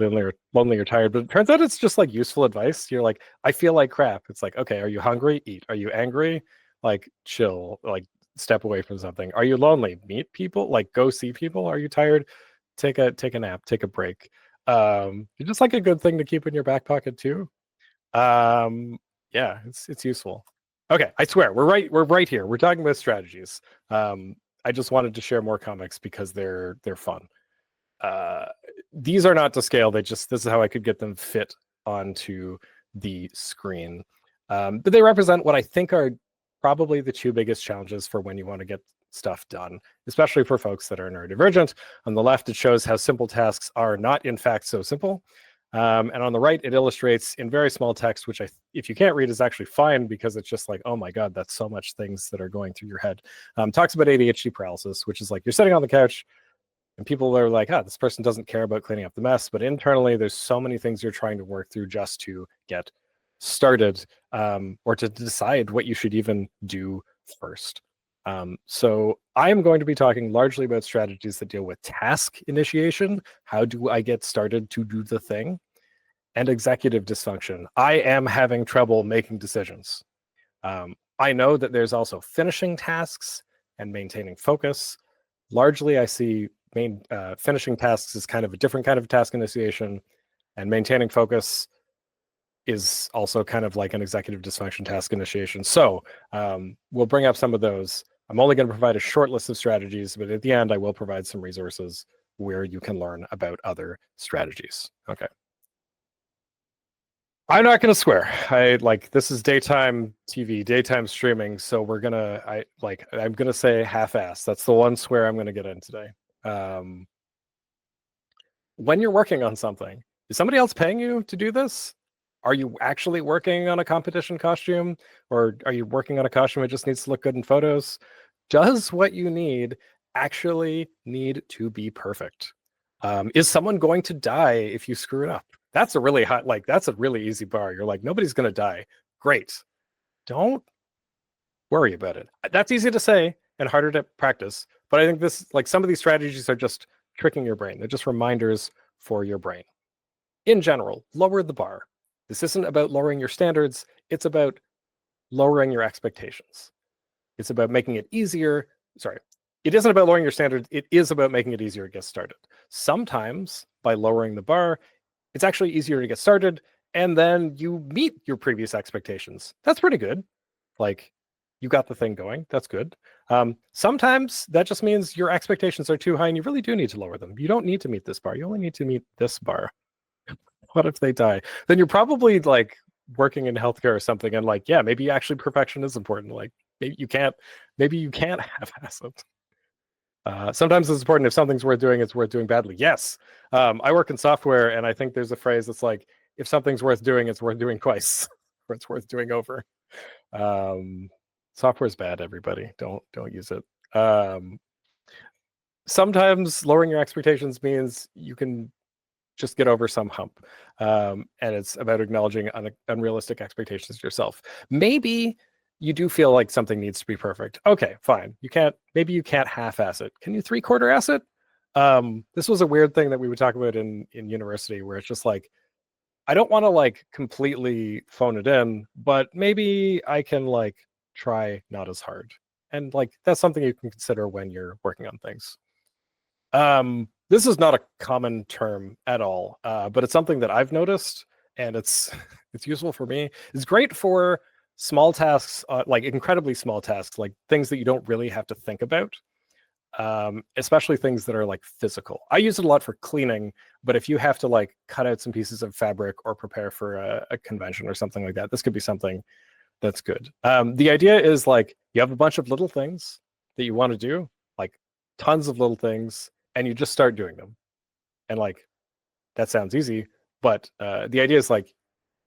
Speaker 1: lonely, or tired. But it turns out it's just like useful advice. You're like, I feel like crap. It's like, okay, are you hungry? Eat. Are you angry? Like chill, like step away from something. Are you lonely? Meet people, like go see people. Are you tired? Take a nap, take a break. It's just like a good thing to keep in your back pocket too. Yeah, it's useful. Okay, I swear we're right here. We're talking about strategies. I just wanted to share more comics because they're fun. these are not to scale. This is how I could get them fit onto the screen. But they represent what I think are probably the two biggest challenges for when you want to get stuff done, especially for folks that are neurodivergent. On the left, it shows how simple tasks are not in fact so simple. And on the right, it illustrates in very small text, which if you can't read is actually fine, because it's just like, oh my God, that's so much things that are going through your head. Talks about ADHD paralysis, which is like you're sitting on the couch and people are like, this person doesn't care about cleaning up the mess. But internally, there's so many things you're trying to work through just to get started, or to decide what you should even do first. So I am going to be talking largely about strategies that deal with task initiation. How do I get started to do the thing? And executive dysfunction. I am having trouble making decisions. I know that there's also finishing tasks and maintaining focus. Largely, I see finishing tasks as kind of a different kind of task initiation, and maintaining focus is also kind of like an executive dysfunction task initiation. So we'll bring up some of those. I'm only going to provide a short list of strategies, but at the end, I will provide some resources where you can learn about other strategies. Okay. I'm not going to swear. This is daytime TV, daytime streaming. So I'm going to say half-ass. That's the one swear I'm going to get in today. When you're working on something, is somebody else paying you to do this? Are you actually working on a competition costume, or are you working on a costume that just needs to look good in photos? Does what you need actually need to be perfect? Is someone going to die if you screw it up? That's a really that's a really easy bar. You're like, nobody's going to die. Great. Don't worry about it. That's easy to say and harder to practice. But I think some of these strategies are just tricking your brain. They're just reminders for your brain. In general, lower the bar. This isn't about lowering your standards. It's about lowering your expectations. It's about making it easier. Sorry, it isn't about lowering your standards. It is about making it easier to get started. Sometimes by lowering the bar, it's actually easier to get started, and then you meet your previous expectations. That's pretty good. You got the thing going. That's good. Sometimes that just means your expectations are too high and you really do need to lower them. You don't need to meet this bar. You only need to meet this bar. What if they die? Then you're probably working in healthcare or something, and maybe actually perfection is important. Maybe you can't half-ass it. Sometimes it's important. If something's worth doing, it's worth doing badly. Yes. I work in software, and I think there's a phrase that's like, if something's worth doing, it's worth doing twice, or it's worth doing over. Software is bad, everybody. Don't use it. Sometimes lowering your expectations means you can just get over some hump. And it's about acknowledging unrealistic expectations yourself. Maybe you do feel like something needs to be perfect. Okay, fine. Maybe you can't half-ass it. Can you three-quarter ass it? This was a weird thing that we would talk about in university, where it's just I don't want to completely phone it in, but maybe I can try not as hard. And that's something you can consider when you're working on things. This is not a common term at all, but it's something that I've noticed, and it's useful for me. It's great for small tasks, incredibly small tasks, things that you don't really have to think about, especially things that are physical. I use it a lot for cleaning, but if you have to cut out some pieces of fabric or prepare for a convention or something like that, this could be something that's good. The idea is you have a bunch of little things that you want to do, tons of little things, and you just start doing them. And that sounds easy, but the idea is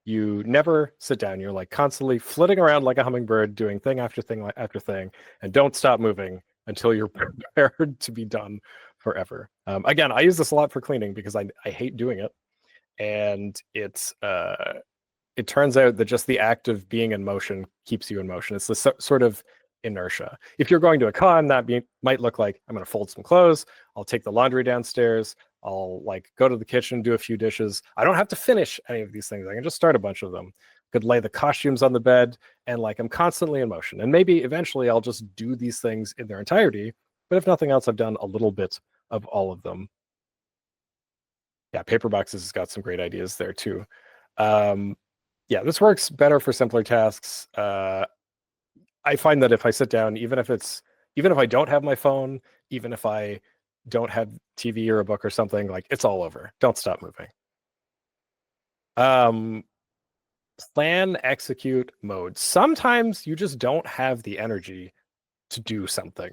Speaker 1: you never sit down. You're constantly flitting around like a hummingbird, doing thing after thing after thing, and don't stop moving until you're prepared to be done forever. Again, I use this a lot for cleaning because I hate doing it. And it turns out that just the act of being in motion keeps you in motion. It's this sort of inertia. If you're going to a con, that might look like I'm going to fold some clothes, I'll take the laundry downstairs, I'll go to the kitchen, do a few dishes. I don't have to finish any of these things. I can just start a bunch of them. Could lay the costumes on the bed, and I'm constantly in motion. And maybe eventually I'll just do these things in their entirety. But if nothing else, I've done a little bit of all of them. Yeah, Paper Boxes has got some great ideas there too. Yeah, this works better for simpler tasks. I find that if I sit down, even if I don't have my phone, even if I don't have TV or a book or something, like it's all over. Don't stop moving. Um, Plan, execute mode. Sometimes you just don't have the energy to do something.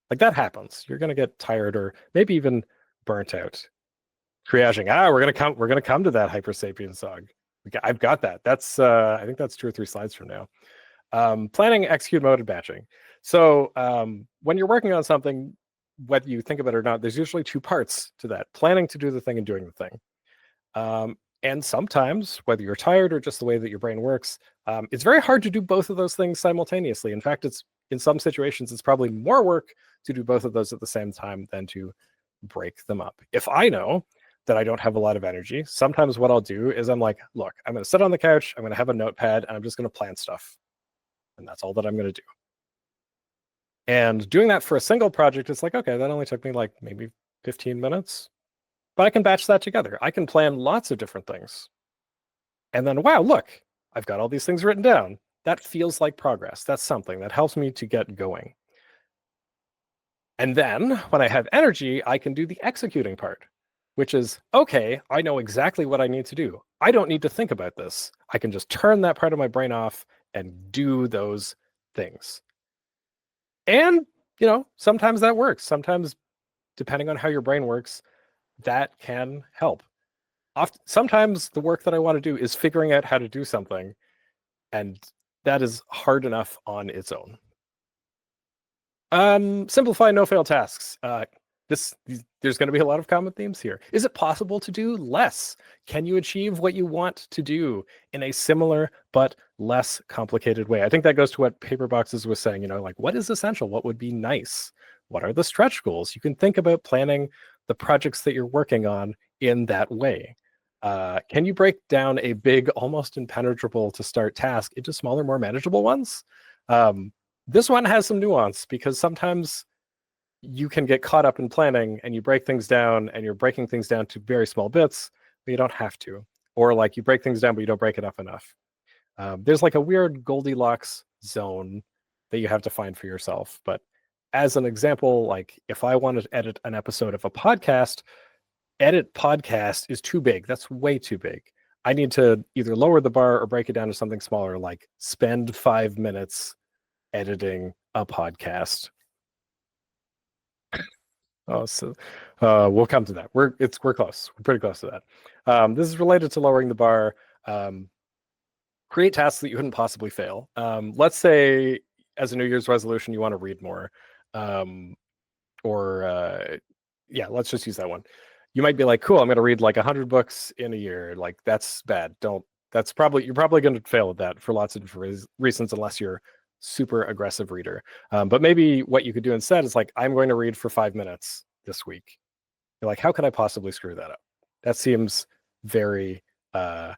Speaker 1: Like that happens. You're gonna get tired or maybe even burnt out. Triaging. We're gonna come to that Hyper Sapiens song. I've got that. That's I think that's 2 or 3 slides from now. Planning, execute mode, and batching. So when you're working on something, whether you think about it or not, there's usually 2 parts to that: planning to do the thing and doing the thing. And sometimes, whether you're tired or just the way that your brain works, it's very hard to do both of those things simultaneously. In fact, it's in some situations, it's probably more work to do both of those at the same time than to break them up. If I know that I don't have a lot of energy, sometimes what I'll do is I'm like, look, I'm going to sit on the couch, I'm going to have a notepad, and I'm just going to plan stuff. And that's all that I'm going to do. And doing that for a single project, it's like, okay, that only took me like maybe 15 minutes. But I can batch that together. I can plan lots of different things. And then, wow, look, I've got all these things written down. That feels like progress. That's something that helps me to get going. And then when I have energy, I can do the executing part, which is, okay, I know exactly what I need to do. I don't need to think about this. I can just turn that part of my brain off and do those things. And, sometimes that works. Sometimes, depending on how your brain works, that can help. Sometimes the work that I want to do is figuring out how to do something, and that is hard enough on its own. Simplify no-fail tasks. There's going to be a lot of common themes here. Is it possible to do less? Can you achieve what you want to do in a similar but less complicated way? I think that goes to what Paperboxes was saying, like what is essential? What would be nice? What are the stretch goals? You can think about planning the projects that you're working on in that way. Can you break down a big, almost impenetrable to start task into smaller, more manageable ones? This one has some nuance because sometimes you can get caught up in planning and you break things down and you're breaking things down to very small bits, but you don't have to. Or like you break things down, but you don't break it up enough. There's like a weird Goldilocks zone that you have to find for yourself. But as an example, like if I wanted to edit an episode of a podcast, edit podcast is too big. That's way too big. I need to either lower the bar or break it down to something smaller, like spend 5 minutes editing a podcast. Oh, so we'll come to that. We're close. We're pretty close to that. This is related to lowering the bar. Create tasks that you couldn't possibly fail. Let's say as a New Year's resolution, you want to read more. Yeah, let's just use that one. You might be like, cool, I'm going to read like 100 books in a year. Like that's bad. You're probably going to fail at that for lots of different reasons, unless you're super aggressive reader. But maybe what you could do instead is like, I'm going to read for 5 minutes this week. You're like, how could I possibly screw that up? That seems very, that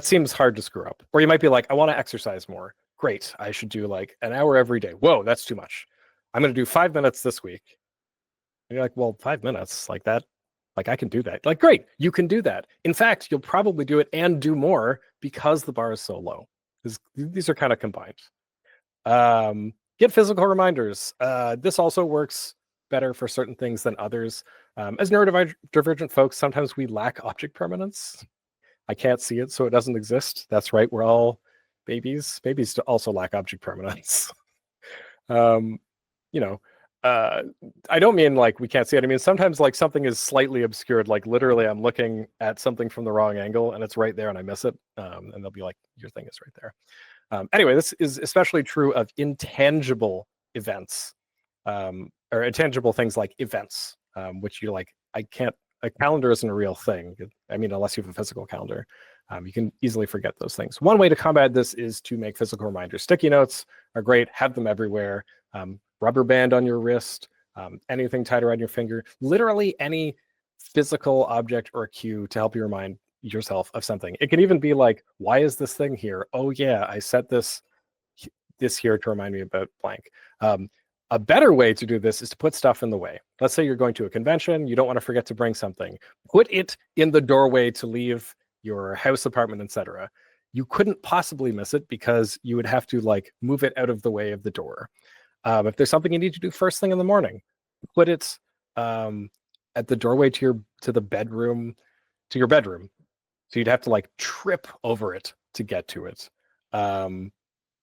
Speaker 1: seems hard to screw up. Or you might be like, I want to exercise more. Great. I should do like an hour every day. Whoa, that's too much. I'm going to do 5 minutes this week. And you're like, well, 5 minutes like that, like I can do that. Like, great, you can do that. In fact, you'll probably do it and do more because the bar is so low. These are kind of combined. Get physical reminders. This also works better for certain things than others. As neurodivergent folks, sometimes we lack object permanence. I can't see it, so it doesn't exist. That's right, we're all babies. Babies also lack object permanence. I don't mean like we can't see it. I mean, sometimes like something is slightly obscured, like literally I'm looking at something from the wrong angle and it's right there and I miss it. And they'll be like, your thing is right there. Anyway, this is especially true of intangible events, or intangible things like events, which you're like, a calendar isn't a real thing. I mean, unless you have a physical calendar, you can easily forget those things. One way to combat this is to make physical reminders. Sticky notes are great, have them everywhere. Rubber band on your wrist, anything tied around your finger, literally any physical object or cue to help you remind yourself of something. It can even be like, why is this thing here? Oh yeah, I set this here to remind me about blank. A better way to do this is to put stuff in the way. Let's say you're going to a convention, you don't want to forget to bring something. Put it in the doorway to leave your house, apartment, etc. You couldn't possibly miss it because you would have to like move it out of the way of the door. If there's something you need to do first thing in the morning, put it at the doorway to your bedroom. So you'd have to like trip over it to get to it. Um,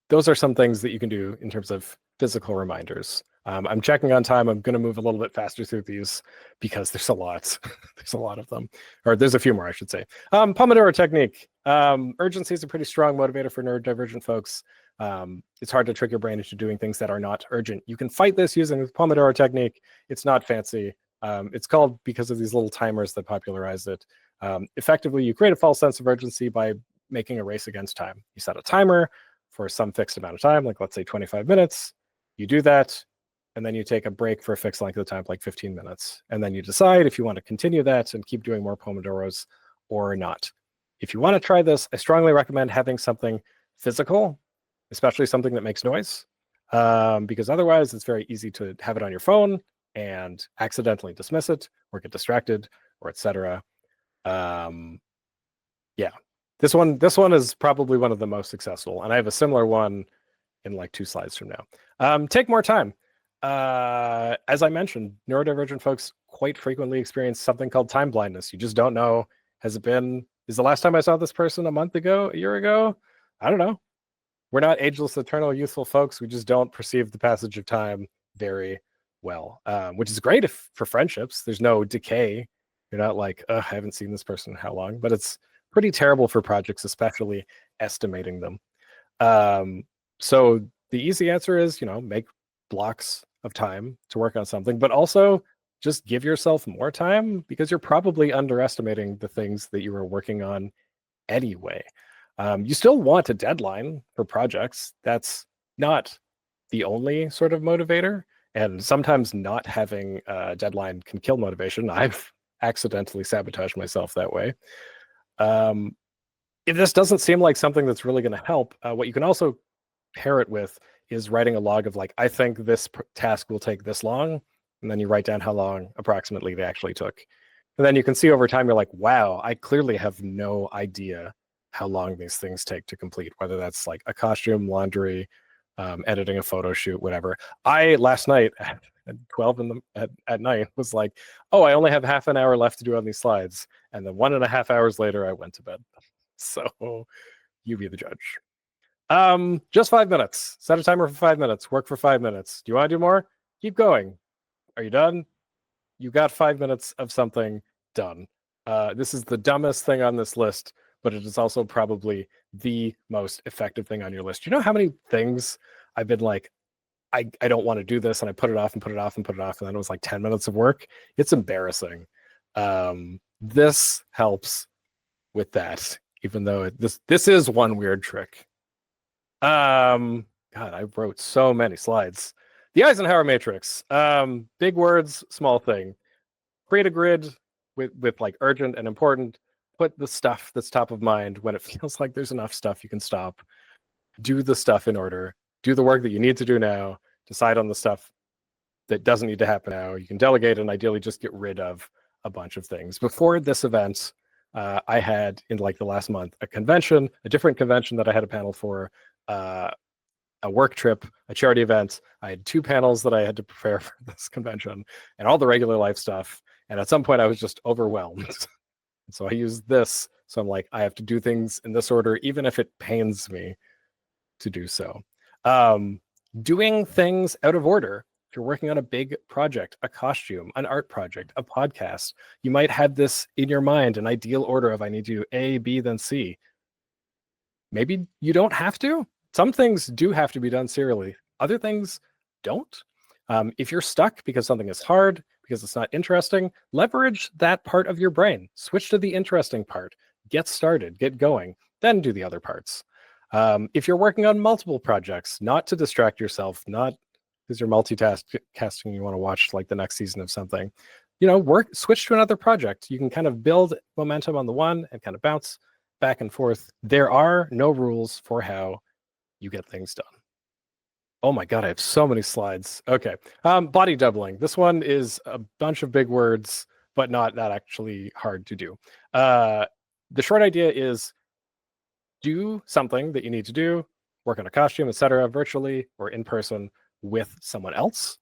Speaker 1: those are some things that you can do in terms of physical reminders. I'm checking on time. I'm going to move a little bit faster through these because there's a lot. There's a lot of them, or there's a few more, I should say. Pomodoro technique. Urgency is a pretty strong motivator for neurodivergent folks. It's hard to trick your brain into doing things that are not urgent. You can fight this using the Pomodoro technique. It's not fancy. It's called because of these little timers that popularized it. Effectively, you create a false sense of urgency by making a race against time. You set a timer for some fixed amount of time, like let's say 25 minutes. You do that, and then you take a break for a fixed length of time, like 15 minutes. And then you decide if you want to continue that and keep doing more Pomodoros or not. If you want to try this, I strongly recommend having something physical, especially something that makes noise, because otherwise it's very easy to have it on your phone and accidentally dismiss it or get distracted or etc. Yeah, this one is probably one of the most successful, and I have a similar one in like 2 slides from now. Take more time. As I mentioned, neurodivergent folks quite frequently experience something called time blindness. You just don't know. Is the last time I saw this person a month ago, a year ago? I don't know. We're not ageless, eternal, youthful folks. We just don't perceive the passage of time very well, which is great for friendships. There's no decay. You're not like, I haven't seen this person in how long, but it's pretty terrible for projects, especially estimating them. So the easy answer is, make blocks of time to work on something, but also just give yourself more time because you're probably underestimating the things that you were working on anyway. You still want a deadline for projects. That's not the only sort of motivator. And sometimes not having a deadline can kill motivation. I've accidentally sabotaged myself that way. If this doesn't seem like something that's really going to help, what you can also pair it with is writing a log of like, I think this task will take this long. And then you write down how long approximately they actually took. And then you can see over time, you're like, wow, I clearly have no idea how long these things take to complete, whether that's like a costume, laundry, editing a photo shoot, whatever. I last night at 12 at night was like, oh, I only have half an hour left to do on these slides. And then 1.5 hours later, I went to bed. So you be the judge. Just 5 minutes. Set a timer for 5 minutes. Work for 5 minutes. Do you want to do more? Keep going. Are you done? You got 5 minutes of something done. This is the dumbest thing on this list, but it is also probably the most effective thing on your list. You know how many things I've been like, I don't want to do this, and I put it off and put it off and put it off, and then it was like 10 minutes of work. It's embarrassing. This helps with that, even though this is one weird trick. God, I wrote so many slides. The Eisenhower matrix. Big words, small thing. Create a grid with like urgent and important. Put the stuff that's top of mind when it feels like there's enough stuff you can stop. Do the stuff in order. Do the work that you need to do now. Decide on the stuff that doesn't need to happen now. You can delegate and ideally just get rid of a bunch of things. Before this event, I had in like the last month a different convention that I had a panel for, a work trip, a charity event. I had 2 panels that I had to prepare for this convention and all the regular life stuff. And at some point I was just overwhelmed. So I used this. So I'm like, I have to do things in this order, even if it pains me to do so. Doing things out of order. If you're working on a big project, a costume, an art project, a podcast, you might have this in your mind, an ideal order of I need to do A, B, then C. Maybe you don't have to. Some things do have to be done serially. Other things don't. If you're stuck because something is hard, because it's not interesting, leverage that part of your brain. Switch to the interesting part. Get started, get going, then do the other parts. If you're working on multiple projects, not to distract yourself, not because you're multitasking, you want to watch like the next season of something, switch to another project. You can kind of build momentum on the one and kind of bounce back and forth. There are no rules for how you get things done. Oh my God, I have so many slides. Okay. Body doubling. This one is a bunch of big words, but not that actually hard to do. The short idea is do something that you need to do, work on a costume, etc., virtually or in person with someone else.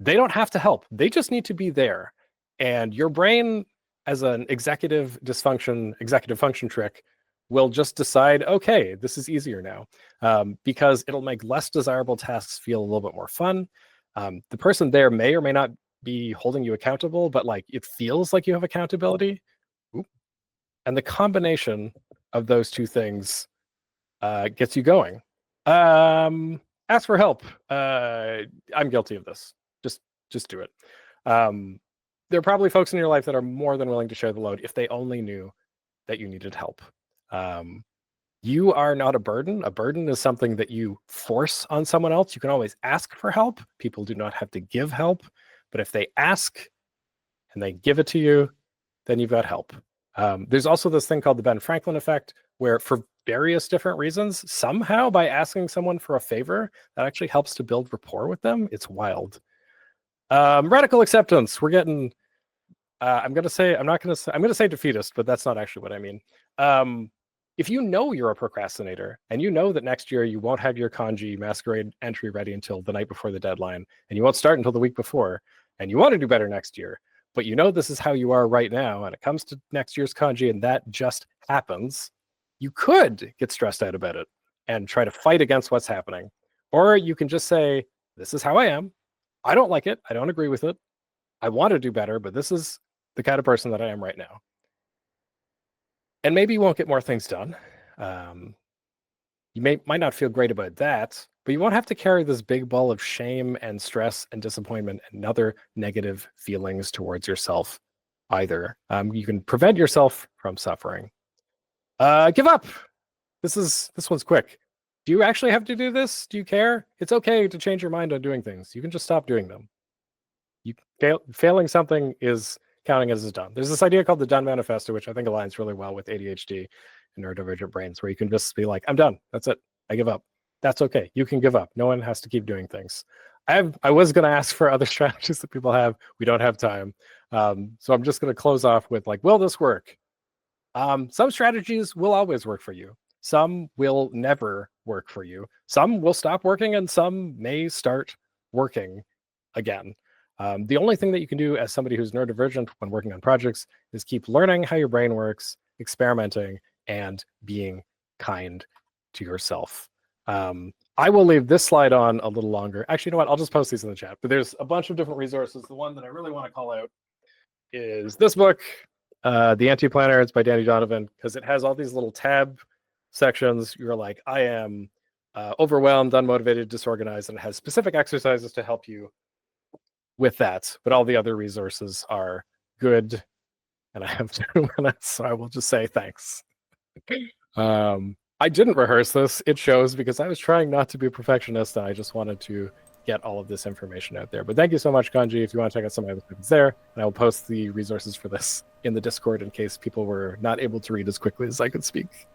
Speaker 1: They don't have to help. They just need to be there. And your brain, as an executive function trick, will just decide, okay, this is easier now, because it'll make less desirable tasks feel a little bit more fun. The person there may or may not be holding you accountable, but like it feels like you have accountability. And the combination of those two things gets you going. Ask for help. I'm guilty of this. Just do it. There are probably folks in your life that are more than willing to share the load if they only knew that you needed help. You are not a burden. A burden is something that you force on someone else. You can always ask for help. People do not have to give help. But if they ask and they give it to you, then you've got help. There's also this thing called the Ben Franklin effect, where for various different reasons, somehow by asking someone for a favor, that actually helps to build rapport with them. It's wild. Radical acceptance. We're getting, I'm going to say defeatist, but that's not actually what I mean. If you know you're a procrastinator and you know that next year you won't have your kanji masquerade entry ready until the night before the deadline, and you won't start until the week before, and you want to do better next year, but you know this is how you are right now, and it comes to next year's kanji and that just happens, you could get stressed out about it and try to fight against what's happening. Or you can just say, this is how I am. I don't like it. I don't agree with it. I want to do better, but this is the kind of person that I am right now. And maybe you won't get more things done. You might not feel great about that, but you won't have to carry this big ball of shame and stress and disappointment and other negative feelings towards yourself either. You can prevent yourself from suffering. Give up. This one's quick. Do you actually have to do this? Do you care? It's okay to change your mind on doing things. You can just stop doing them. Failing something is counting as it's done. There's this idea called the done manifesto, which I think aligns really well with ADHD and neurodivergent brains, where you can just be like, I'm done. That's it. I give up. That's okay. You can give up. No one has to keep doing things. I was going to ask for other strategies that people have. We don't have time. So I'm just going to close off with like, will this work? Some strategies will always work for you. Some will never work for you. Some will stop working and some may start working again. The only thing that you can do as somebody who's neurodivergent when working on projects is keep learning how your brain works, experimenting, and being kind to yourself. I will leave this slide on a little longer. Actually, you know what? I'll just post these in the chat. But there's a bunch of different resources. The one that I really want to call out is this book, The Anti-Planner. It's by Danny Donovan, because it has all these little tab sections. You're like, I am overwhelmed, unmotivated, disorganized, and it has specific exercises to help you with that. But all the other resources are good. And I have 2 minutes, so I will just say thanks. I didn't rehearse this. It shows because I was trying not to be a perfectionist, and I just wanted to get all of this information out there. But thank you so much, Kanji. If you want to check out some of the things there, and I will post the resources for this in the Discord in case people were not able to read as quickly as I could speak.